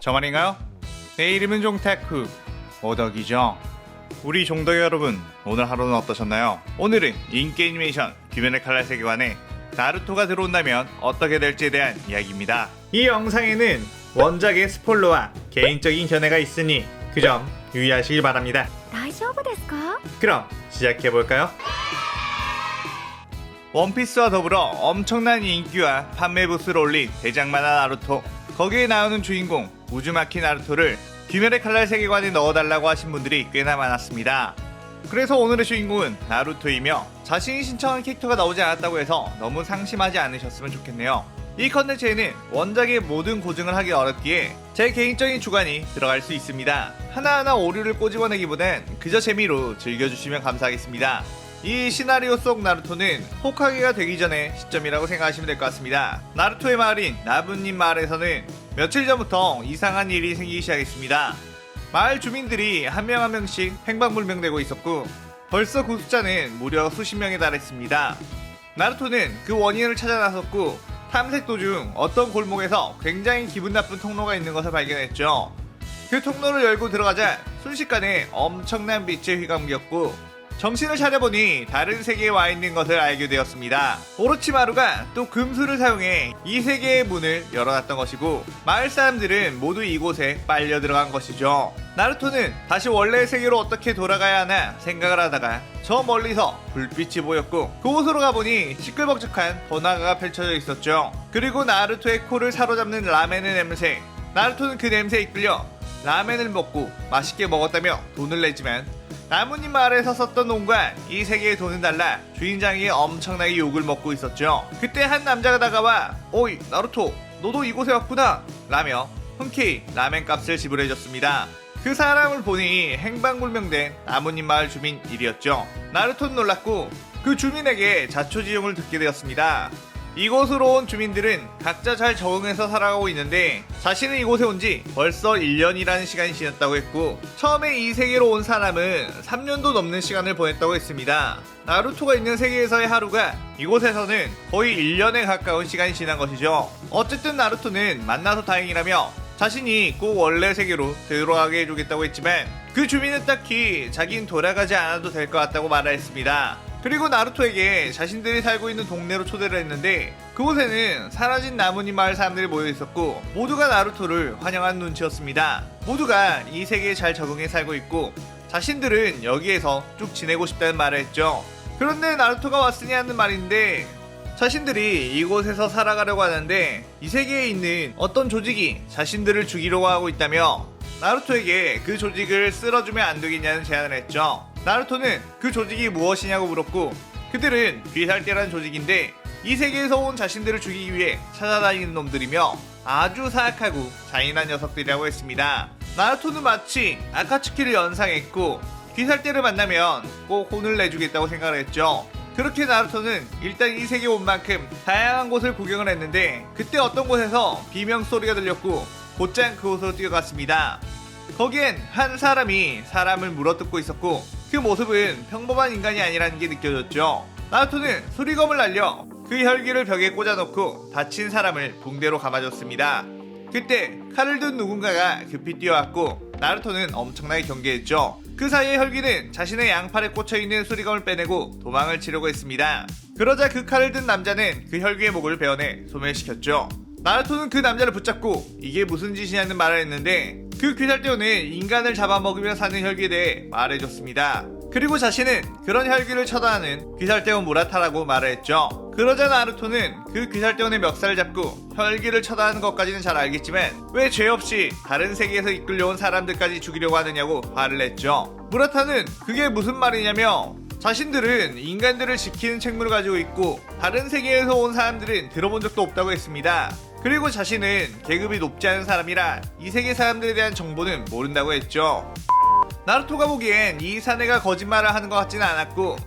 저 말인가요? 내 이름은 종타쿠 오덕이죠. 우리 종덕 여러분, 오늘 하루는 어떠셨나요? 오늘은 인기 애니메이션 귀면의 칼날 세계관에 나루토가 들어온다면 어떻게 될지에 대한 이야기입니다. 이 영상에는 원작의 스포일러와 개인적인 견해가 있으니 그 점 유의하시길 바랍니다. 大丈夫ですか? 그럼 시작해볼까요? 원피스와 더불어 엄청난 인기와 판매 부수를 올린 대장만화 나루토, 거기에 나오는 주인공 우즈마키 나루토를 귀멸의 칼날 세계관에 넣어달라고 하신 분들이 꽤나 많았습니다. 그래서 오늘의 주인공은 나루토이며 자신이 신청한 캐릭터가 나오지 않았다고 해서 너무 상심하지 않으셨으면 좋겠네요. 이 컨텐츠에는 원작의 모든 고증을 하기 어렵기에 제 개인적인 주관이 들어갈 수 있습니다. 하나하나 오류를 꼬집어내기보단 그저 재미로 즐겨주시면 감사하겠습니다. 이 시나리오 속 나루토는 호카게가 되기 전의 시점이라고 생각하시면 될 것 같습니다. 나루토의 마을인 나부님 마을에서는 며칠 전부터 이상한 일이 생기기 시작했습니다. 마을 주민들이 한 명 한 명씩 행방불명되고 있었고 벌써 그 숫자는 무려 수십 명에 달했습니다. 나루토는 그 원인을 찾아 나섰고 탐색 도중 어떤 골목에서 굉장히 기분 나쁜 통로가 있는 것을 발견했죠. 그 통로를 열고 들어가자 순식간에 엄청난 빛의 휘감기였고 정신을 차려보니 다른 세계에 와 있는 것을 알게 되었습니다. 오로치마루가 또 금수를 사용해 이 세계의 문을 열어놨던 것이고 마을 사람들은 모두 이곳에 빨려 들어간 것이죠. 나루토는 다시 원래의 세계로 어떻게 돌아가야 하나 생각을 하다가 저 멀리서 불빛이 보였고 그곳으로 가보니 시끌벅적한 번화가가 펼쳐져 있었죠. 그리고 나루토의 코를 사로잡는 라멘의 냄새. 나루토는 그 냄새에 이끌려 라멘을 먹고 맛있게 먹었다며 돈을 내지만 나무님 마을에서 썼던 돈과 이 세계의 돈은 달라 주인장이 엄청나게 욕을 먹고 있었죠. 그때 한 남자가 다가와 "오이 나루토, 너도 이곳에 왔구나" 라며 흔쾌히 라멘 값을 지불해줬습니다. 그 사람을 보니 행방불명된 나무님 마을 주민 일이었죠. 나루토는 놀랐고 그 주민에게 자초지종을 듣게 되었습니다. 이곳으로 온 주민들은 각자 잘 적응해서 살아가고 있는데 자신은 이곳에 온 지 벌써 1년이라는 시간이 지났다고 했고 처음에 이 세계로 온 사람은 3년도 넘는 시간을 보냈다고 했습니다. 나루토가 있는 세계에서의 하루가 이곳에서는 거의 1년에 가까운 시간이 지난 것이죠. 어쨌든 나루토는 만나서 다행이라며 자신이 꼭 원래 세계로 되돌아가게 해주겠다고 했지만 그 주민은 딱히 자긴 돌아가지 않아도 될 것 같다고 말했습니다. 그리고 나루토에게 자신들이 살고 있는 동네로 초대를 했는데 그곳에는 사라진 나무님 마을 사람들이 모여 있었고 모두가 나루토를 환영한 눈치였습니다. 모두가 이 세계에 잘 적응해 살고 있고 자신들은 여기에서 쭉 지내고 싶다는 말을 했죠. 그런데 나루토가 왔으니 하는 말인데 자신들이 이곳에서 살아가려고 하는데 이 세계에 있는 어떤 조직이 자신들을 죽이려고 하고 있다며 나루토에게 그 조직을 쓸어주면 안 되겠냐는 제안을 했죠. 나루토는 그 조직이 무엇이냐고 물었고 그들은 귀살대라는 조직인데 이 세계에서 온 자신들을 죽이기 위해 찾아다니는 놈들이며 아주 사악하고 잔인한 녀석들이라고 했습니다. 나루토는 마치 아카츠키를 연상했고 귀살대를 만나면 꼭 혼을 내주겠다고 생각을 했죠. 그렇게 나루토는 일단 이 세계에 온 만큼 다양한 곳을 구경을 했는데 그때 어떤 곳에서 비명소리가 들렸고 곧장 그곳으로 뛰어갔습니다. 거기엔 한 사람이 사람을 물어뜯고 있었고 그 모습은 평범한 인간이 아니라는 게 느껴졌죠. 나루토는 수리검을 날려 그 혈기를 벽에 꽂아놓고 다친 사람을 붕대로 감아줬습니다. 그때 칼을 든 누군가가 급히 뛰어왔고 나루토는 엄청나게 경계했죠. 그 사이에 혈기는 자신의 양팔에 꽂혀있는 수리검을 빼내고 도망을 치려고 했습니다. 그러자 그 칼을 든 남자는 그 혈기의 목을 베어내 소멸시켰죠. 나루토는 그 남자를 붙잡고 이게 무슨 짓이냐는 말을 했는데 그 귀살대원은 인간을 잡아먹으며 사는 혈기에 대해 말해줬습니다. 그리고 자신은 그런 혈기를 처단하는 귀살대원 무라타라고 말을 했죠. 그러자 나루토는 그 귀살대원의 멱살을 잡고 혈기를 처단하는 것까지는 잘 알겠지만 왜 죄 없이 다른 세계에서 이끌려온 사람들까지 죽이려고 하느냐고 화를 냈죠. 무라타는 그게 무슨 말이냐며 자신들은 인간들을 지키는 책무를 가지고 있고 다른 세계에서 온 사람들은 들어본 적도 없다고 했습니다. 그리고 자신은 계급이 높지 않은 사람이라 이 세계 사람들에 대한 정보는 모른다고 했죠. 나루토가 보기엔 이 사내가 거짓말을 하는 것 같지는 않았고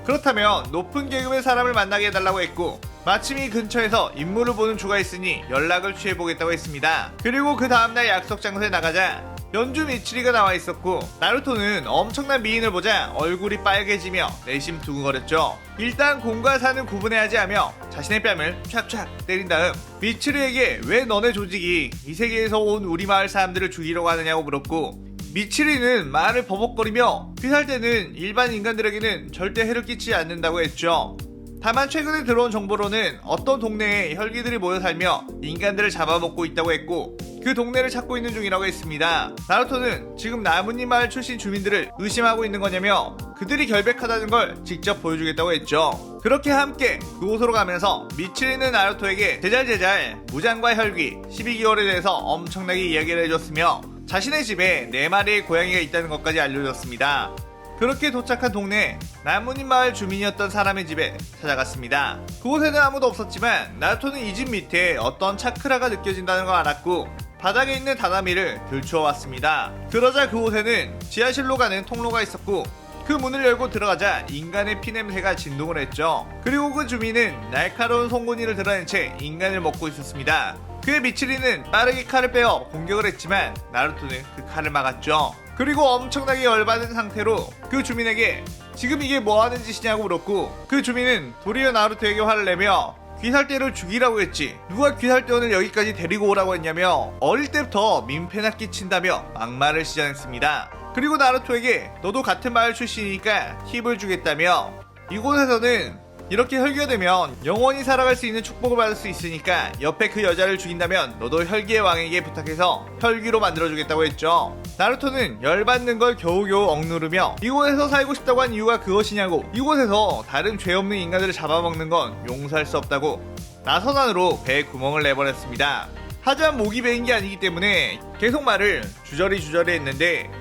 그렇다면 높은 계급의 사람을 만나게 해달라고 했고 마침 이 근처에서 임무를 보는 주가 있으니 연락을 취해보겠다고 했습니다. 그리고 그 다음날 약속 장소에 나가자 연주 미치리가 나와 있었고, 나루토는 엄청난 미인을 보자 얼굴이 빨개지며 내심 두근거렸죠. 일단 공과 사는 구분해야지 하며 자신의 뺨을 촥촥 때린 다음 미치리에게 왜 너네 조직이 이 세계에서 온 우리 마을 사람들을 죽이려고 하느냐고 물었고, 미치리는 말을 버벅거리며 귀살대는 일반 인간들에게는 절대 해를 끼치지 않는다고 했죠. 다만 최근에 들어온 정보로는 어떤 동네에 혈기들이 모여 살며 인간들을 잡아먹고 있다고 했고, 그 동네를 찾고 있는 중이라고 했습니다. 나루토는 지금 나뭇잎 마을 출신 주민들을 의심하고 있는 거냐며 그들이 결백하다는 걸 직접 보여주겠다고 했죠. 그렇게 함께 그곳으로 가면서 미치리는 나루토에게 제잘제잘 무장과 혈기 12개월에 대해서 엄청나게 이야기를 해줬으며 자신의 집에 4마리의 고양이가 있다는 것까지 알려줬습니다. 그렇게 도착한 동네 나뭇잎 마을 주민이었던 사람의 집에 찾아갔습니다. 그곳에는 아무도 없었지만 나루토는 이 집 밑에 어떤 차크라가 느껴진다는 걸 알았고 바닥에 있는 다다미를 들추어 왔습니다. 그러자 그곳에는 지하실로 가는 통로가 있었고 그 문을 열고 들어가자 인간의 피냄새가 진동을 했죠. 그리고 그 주민은 날카로운 송곳니를 드러낸 채 인간을 먹고 있었습니다. 그의 미치리는 빠르게 칼을 빼어 공격을 했지만 나루토는 그 칼을 막았죠. 그리고 엄청나게 열받은 상태로 그 주민에게 지금 이게 뭐하는 짓이냐고 물었고, 그 주민은 도리어 나루토에게 화를 내며 귀살대를 죽이라고 했지 누가 귀살대원을 여기까지 데리고 오라고 했냐며 어릴 때부터 민폐나 끼친다며 막말을 시전했습니다. 그리고 나루토에게 너도 같은 마을 출신이니까 팁을 주겠다며 이곳에서는 이렇게 혈기가 되면 영원히 살아갈 수 있는 축복을 받을 수 있으니까 옆에 그 여자를 죽인다면 너도 혈기의 왕에게 부탁해서 혈기로 만들어주겠다고 했죠. 나루토는 열받는 걸 겨우겨우 억누르며 이곳에서 살고 싶다고 한 이유가 그것이냐고, 이곳에서 다른 죄 없는 인간들을 잡아먹는 건 용서할 수 없다고 나선 안으로 배에 구멍을 내버렸습니다. 하지만 목이 베인 게 아니기 때문에 계속 말을 주저리 했는데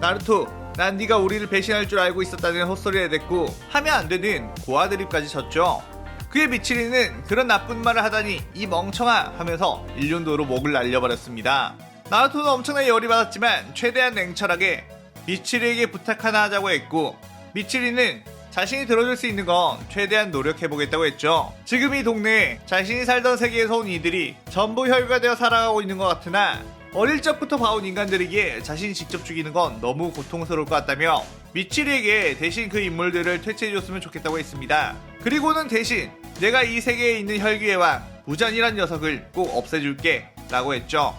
나루토 난 네가 우리를 배신할 줄 알고 있었다는 헛소리를 냈고 하면 안 되는 고아드립까지 쳤죠. 그의 미치리는 그런 나쁜 말을 하다니 이 멍청아 하면서 일륜도로 목을 날려버렸습니다. 나루토는 엄청나게 열이 받았지만 최대한 냉철하게 미치리에게 부탁 하나 하자고 했고, 미치리는 자신이 들어줄 수 있는 건 최대한 노력해보겠다고 했죠. 지금 이 동네에 자신이 살던 세계에서 온 이들이 전부 혈기가 되어 살아가고 있는 것 같으나 어릴 적부터 봐온 인간들에게 자신이 직접 죽이는 건 너무 고통스러울 것 같다며 미치리에게 대신 그 인물들을 퇴치해줬으면 좋겠다고 했습니다. 그리고는 대신 내가 이 세계에 있는 혈기의 왕 무잔이란 녀석을 꼭 없애줄게 라고 했죠.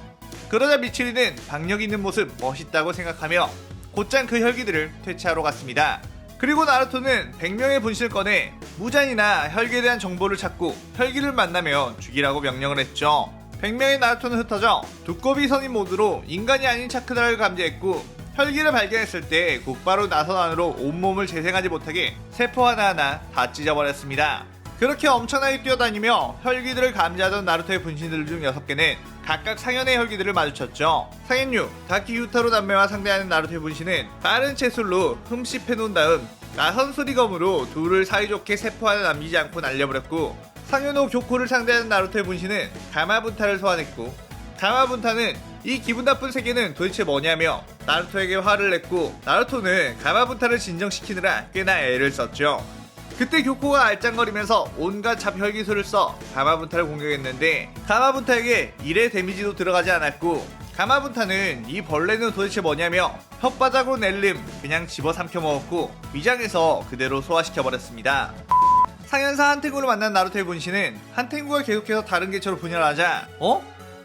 그러자 미치리는 박력 있는 모습 멋있다고 생각하며 곧장 그 혈기들을 퇴치하러 갔습니다. 그리고 나루토는 100명의 분신을 꺼내 무잔이나 혈기에 대한 정보를 찾고 혈기를 만나면 죽이라고 명령을 했죠. 100명의 나루토는 흩어져 두꺼비 선임 모드로 인간이 아닌 차크라를 감지했고, 혈기를 발견했을 때 곧바로 나선 안으로 온몸을 재생하지 못하게 세포 하나하나 다 찢어버렸습니다. 그렇게 엄청나게 뛰어다니며 혈기들을 감지하던 나루토의 분신들 중 6개는 각각 상현의 혈기들을 마주쳤죠. 상현류 다키 유타로 남매와 상대하는 나루토의 분신은 빠른 채술로 흠씹해놓은 다음 나선 수리검으로 둘을 사이좋게 세포 하나 남기지 않고 날려버렸고, 상현호 교코를 상대하는 나루토의 분신은 가마분타를 소환했고, 가마분타는 이 기분 나쁜 세계는 도대체 뭐냐며 나루토에게 화를 냈고, 나루토는 가마분타를 진정시키느라 꽤나 애를 썼죠. 그때 교코가 알짱거리면서 온갖 잡혈기술을 써 가마분타를 공격했는데 가마분타에게 1의 데미지도 들어가지 않았고, 가마분타는 이 벌레는 도대체 뭐냐며 혓바닥으로 낼름 그냥 집어삼켜 먹었고 위장해서 그대로 소화시켜버렸습니다. 상현사 한탱구를 만난 나루토의 분신은 한탱구가 계속해서 다른 개체로 분열하자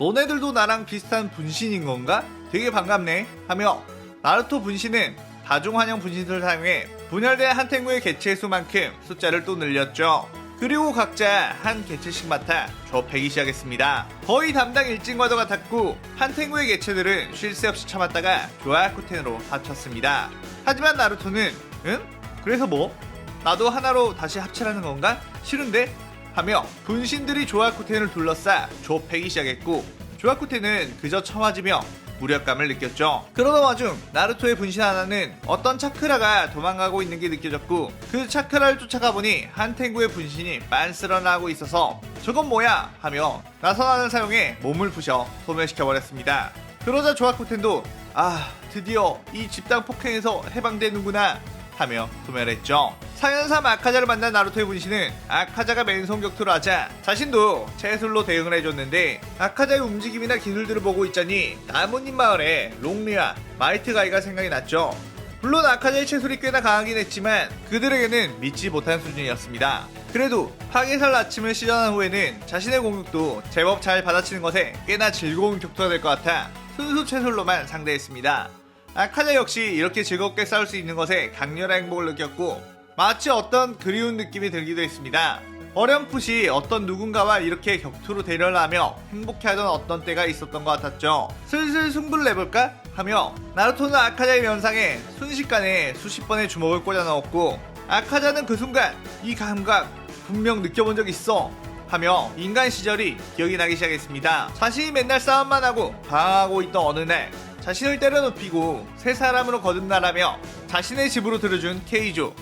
너네들도 나랑 비슷한 분신인 건가? 되게 반갑네 하며 나루토 분신은 다중환영 분신술을 사용해 분열된 한탱구의 개체의 수만큼 숫자를 또 늘렸죠. 그리고 각자 한 개체씩 맡아 조업하기 시작했습니다. 거의 담당 일진과도 같았고 한탱구의 개체들은 쉴 새 없이 참았다가 조아쿠텐으로 합쳤습니다. 하지만 나루토는 응? 그래서 뭐? 나도 하나로 다시 합체라는 건가? 싫은데? 하며 분신들이 조아쿠텐을 둘러싸 조업하기 시작했고, 조아쿠텐은 그저 처맞으며 무력감을 느꼈죠. 그러던 와중 나루토의 분신 하나는 어떤 차크라가 도망가고 있는 게 느껴졌고, 그 차크라를 쫓아가보니 한탱구의 분신이 빤스런하고 있어서 저건 뭐야? 하며 나선안을 사용해 몸을 부셔 소멸시켜버렸습니다. 그러자 조아쿠텐도 드디어 이 집단 폭행에서 해방되는구나 하며 소멸했죠. 4년삼 아카자를 만난 나루토의 분신은 아카자가 맨손 격투를 하자 자신도 채술로 대응을 해줬는데, 아카자의 움직임이나 기술들을 보고 있자니 나뭇잎 마을의 롱리와 마이트 가이가 생각이 났죠. 물론 아카자의 채술이 꽤나 강하긴 했지만 그들에게는 믿지 못한 수준이었습니다. 그래도 파괴살 아침을 시전한 후에는 자신의 공격도 제법 잘 받아치는 것에 꽤나 즐거운 격투가 될 것 같아 순수 채술로만 상대했습니다. 아카자 역시 이렇게 즐겁게 싸울 수 있는 것에 강렬한 행복을 느꼈고 마치 어떤 그리운 느낌이 들기도 했습니다. 어렴풋이 어떤 누군가와 이렇게 격투로 대련을 하며 행복해하던 어떤 때가 있었던 것 같았죠. 슬슬 승부를 내볼까? 하며 나루토는 아카자의 면상에 순식간에 수십 번의 주먹을 꽂아 넣었고, 아카자는 그 순간 이 감각 분명 느껴본 적 있어 하며 인간 시절이 기억이 나기 시작했습니다. 자신이 맨날 싸움만 하고 방황하고 있던 어느 날 자신을 때려눕히고 새 사람으로 거듭나라며 자신의 집으로 들여준 케이조,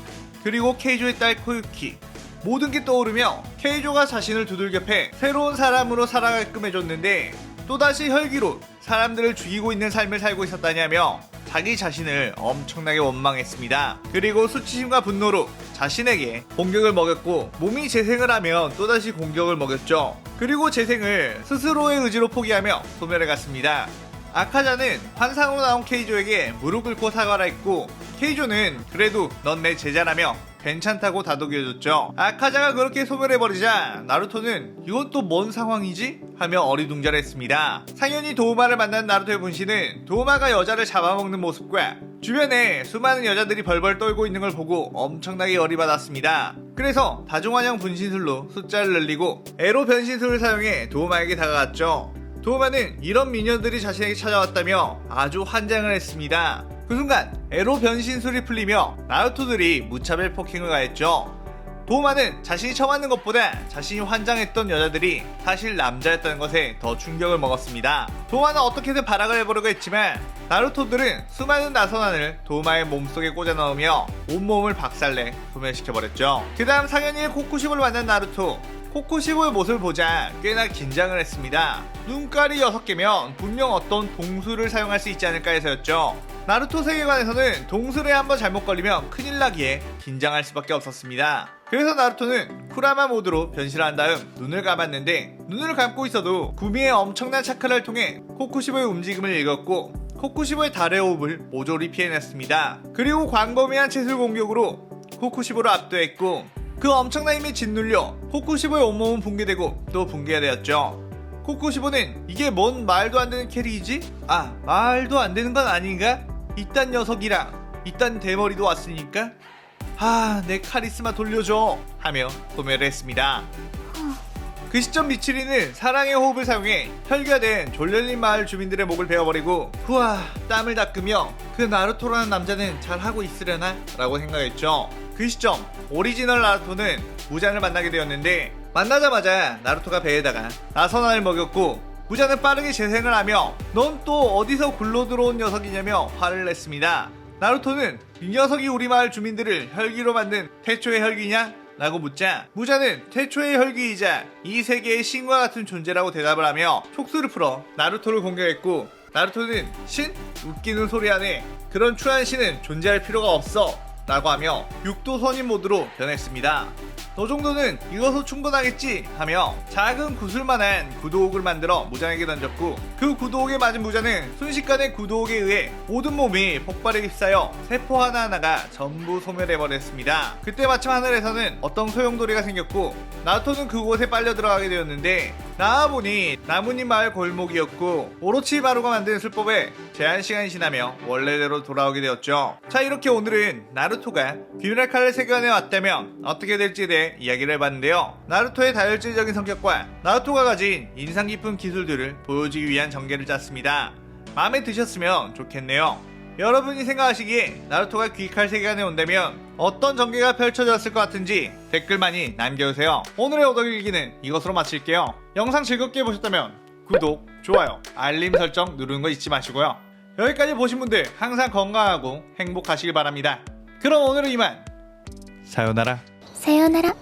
그리고 케이조의 딸 코유키, 모든 게 떠오르며 케이조가 자신을 두들겨 패 새로운 사람으로 살아가게끔 해줬는데 또다시 혈기로 사람들을 죽이고 있는 삶을 살고 있었다냐며 자기 자신을 엄청나게 원망했습니다. 그리고 수치심과 분노로 자신에게 공격을 먹였고, 몸이 재생을 하면 또다시 공격을 먹였죠. 그리고 재생을 스스로의 의지로 포기하며 소멸해 갔습니다. 아카자는 환상으로 나온 케이조에게 무릎 꿇고 사과를 했고, 케이조는 그래도 넌 내 제자라며 괜찮다고 다독여줬죠. 아카자가 그렇게 소멸해버리자 나루토는 이건 또 뭔 상황이지? 하며 어리둥절했습니다. 상현이 도우마를 만난 나루토의 분신은 도우마가 여자를 잡아먹는 모습과 주변에 수많은 여자들이 벌벌 떨고 있는 걸 보고 엄청나게 열이 받았습니다. 그래서 다중환영 분신술로 숫자를 늘리고 에로 변신술을 사용해 도우마에게 다가갔죠. 도우마는 이런 미녀들이 자신에게 찾아왔다며 아주 환장을 했습니다. 그 순간 에로 변신술이 풀리며 나루토들이 무차별 폭행을 가했죠. 도우마는 자신이 처맞는 것보다 자신이 환장했던 여자들이 사실 남자였다는 것에 더 충격을 먹었습니다. 도우마는 어떻게든 발악을 해보려고 했지만 나루토들은 수많은 나선안을 도우마의 몸속에 꽂아 넣으며 온몸을 박살내 소멸시켜버렸죠. 그 다음 상현이의 코쿠시보를 만난 나루토. 코쿠시보의 모습을 보자 꽤나 긴장을 했습니다. 눈깔이 6개면 분명 어떤 동수를 사용할 수 있지 않을까 해서였죠. 나루토 세계관에서는 동술에 한번 잘못 걸리면 큰일 나기에 긴장할 수밖에 없었습니다. 그래서 나루토는 쿠라마 모드로 변신을 한 다음 눈을 감았는데, 눈을 감고 있어도 구미의 엄청난 차크를 통해 코쿠시보의 움직임을 읽었고 코쿠시보의 달의 호흡을 모조리 피해냈습니다. 그리고 광범위한 채술 공격으로 코쿠시보를 압도했고 그 엄청난 힘에 짓눌려 코쿠시보의 온몸은 붕괴되고 또 붕괴가 되었죠. 코쿠시보는 이게 뭔 말도 안 되는 캐릭이지? 아, 말도 안 되는 건 아닌가? 이딴 녀석이랑 이딴 대머리도 왔으니까 내 카리스마 돌려줘 하며 소멸을 했습니다. 그 시점 미치리는 사랑의 호흡을 사용해 혈기화된 졸렬린 마을 주민들의 목을 베어버리고 후아 땀을 닦으며 그 나루토라는 남자는 잘하고 있으려나? 라고 생각했죠. 그 시점 오리지널 나루토는 무잔을 만나게 되었는데, 만나자마자 나루토가 배에다가 나선안을 먹였고 무잔은 빠르게 재생을 하며 넌 또 어디서 굴러 들어온 녀석이냐며 화를 냈습니다. 나루토는 이 녀석이 우리 마을 주민들을 혈기로 만든 태초의 혈기냐? 라고 묻자 무잔은 태초의 혈기이자 이 세계의 신과 같은 존재라고 대답을 하며 촉수를 풀어 나루토를 공격했고, 나루토는 신? 웃기는 소리 하네. 그런 추한 신은 존재할 필요가 없어 라고 하며 육도 선인 모드로 변했습니다. 너 정도는 이것도 충분하겠지 하며 작은 구슬만한 구도옥을 만들어 무잔에게 던졌고, 그 구도옥에 맞은 무잔은 순식간에 구도옥에 의해 모든 몸이 폭발에 휩싸여 세포 하나하나가 전부 소멸해버렸습니다. 그때 마침 하늘에서는 어떤 소용돌이가 생겼고 나루토는 그곳에 빨려 들어가게 되었는데, 나와보니 나뭇잎 마을 골목이었고 오로치마루가 만든 술법에 제한시간이 지나며 원래대로 돌아오게 되었죠. 자, 이렇게 오늘은 나루토가 귀멸의 칼날 세계관에 왔다면 어떻게 될지에 대해 이야기를 해봤는데요. 나루토의 다혈질적인 성격과 나루토가 가진 인상 깊은 기술들을 보여주기 위한 전개를 짰습니다. 마음에 드셨으면 좋겠네요. 여러분이 생각하시기에 나루토가 귀칼 세계관에 온다면 어떤 전개가 펼쳐졌을 것 같은지 댓글 많이 남겨주세요. 오늘의 오덕일기는 이것으로 마칠게요. 영상 즐겁게 보셨다면 구독, 좋아요, 알림 설정 누르는 거 잊지 마시고요. 여기까지 보신 분들 항상 건강하고 행복하시길 바랍니다. 그럼 오늘은 이만. 사요나라. 사요나라.